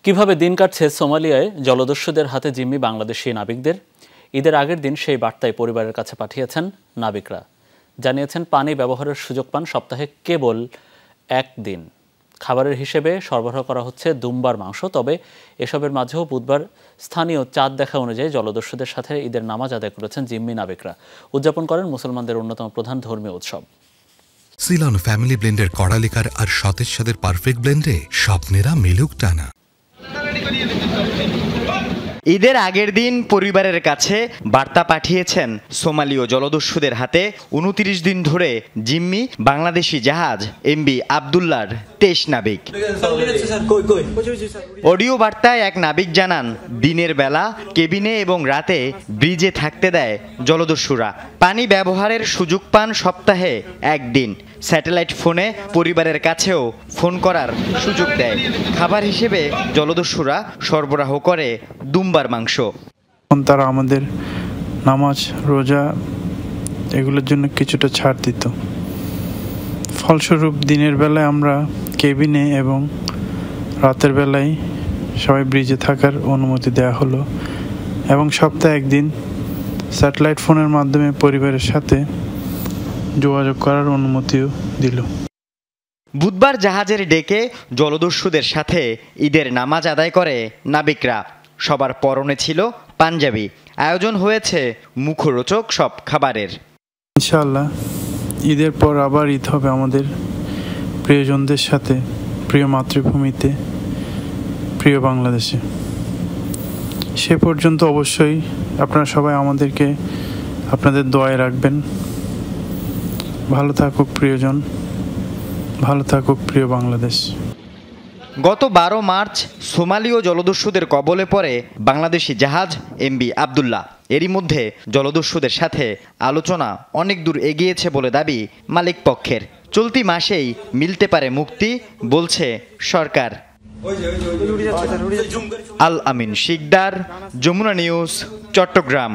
কিভাবে দিন কাটছে সোমালিয়ায় জলদস্যুদের হাতে জিম্মি বাংলাদেশি নাবিকদের? ঈদের আগের দিন সেই বার্তায় পরিবারের কাছে পাঠিয়েছেন নাবিকরা। জানিয়েছেন পানি ব্যবহারের সুযোগ পান সপ্তাহে কেবল একদিন। খাবারের হিসেবে সরবরাহ করা হচ্ছে দুম্বার মাংস। তবে এসবের মাঝেও বুধবার স্থানীয় চাঁদ দেখা অনুযায়ী জলদস্যুদের সাথে ঈদের নামাজ আদায় করেছেন জিম্মি নাবিকরা। উদযাপন করেন মুসলমানদের অন্যতম প্রধান ধর্মীয় উৎসব। সিলন ফ্যামিলি ব্লেন্ডের কড়ালিকার আর সতেজ স্বাদের পারফেক্ট ব্লেন্ডে স্বপ্নেরা মিলুক টানা। ঈদের আগের দিন পরিবারের কাছে বার্তা পাঠিয়েছেন সোমালীয় জলদস্যুদের হাতে ২৯ দিন ধরে জিম্মি বাংলাদেশি জাহাজ এমবি আবদুল্লাহর ২৩ নাবিক। অডিও বার্তায় এক নাবিক জানান, দিনের বেলা কেবিনে এবং রাতে ব্রিজে থাকতে দেয় জলদস্যুরা। পানি ব্যবহারের সুযোগ পান সপ্তাহে একদিন। স্যাটেলাইট ফোনে পরিবারের কাছেও ফোন করার সুযোগ দেয়। খাবার হিসেবে জলদস্যুরা সরবরাহ করে দুম্বার মাংস। তারা আমাদের নামাজ রোজা এগুলোর জন্য কিছুটা ছাড় দিত। ফলস্বরূপ দিনের বেলায় আমরা কেবিনে এবং রাতের বেলায় সবাই ব্রিজে থাকার অনুমতি দেওয়া হলো এবং সপ্তাহে একদিন স্যাটেলাইট ফোনের মাধ্যমে পরিবারের সাথে যোগাযোগ করার অনুমতিও দিল। বুধবার জাহাজের ডেকে জলদস্যুদের সাথে ঈদের নামাজ আদায় করে নাবিকরা। সবার পরনে ছিল পাঞ্জাবি। আয়োজন হয়েছে মুখরোচক সব খাবারের। ইনশাআল্লাহ ঈদের পর আবার ঈদ হবে আমাদের প্রিয়জনদের সাথে, প্রিয় মাতৃভূমিতে, প্রিয় বাংলাদেশে। সে পর্যন্ত অবশ্যই আপনারা সবাই আমাদেরকে আপনাদের দোয়ায় রাখবেন। ভালো থাকুক প্রিয়জন, ভালো থাকুক প্রিয় বাংলাদেশ। গত ১২ মার্চ সোমালীয় জলদস্যুদের কবলে পড়ে বাংলাদেশি জাহাজ এমবি আবদুল্লাহ। এরই মধ্যে জলদস্যুদের সাথে আলোচনা অনেক দূর এগিয়েছে বলে দাবি মালিক পক্ষের। চলতি মাসেই মিলতে পারে মুক্তি বলছে সরকার। আল আমিন শিকদার, যমুনা নিউজ, চট্টগ্রাম।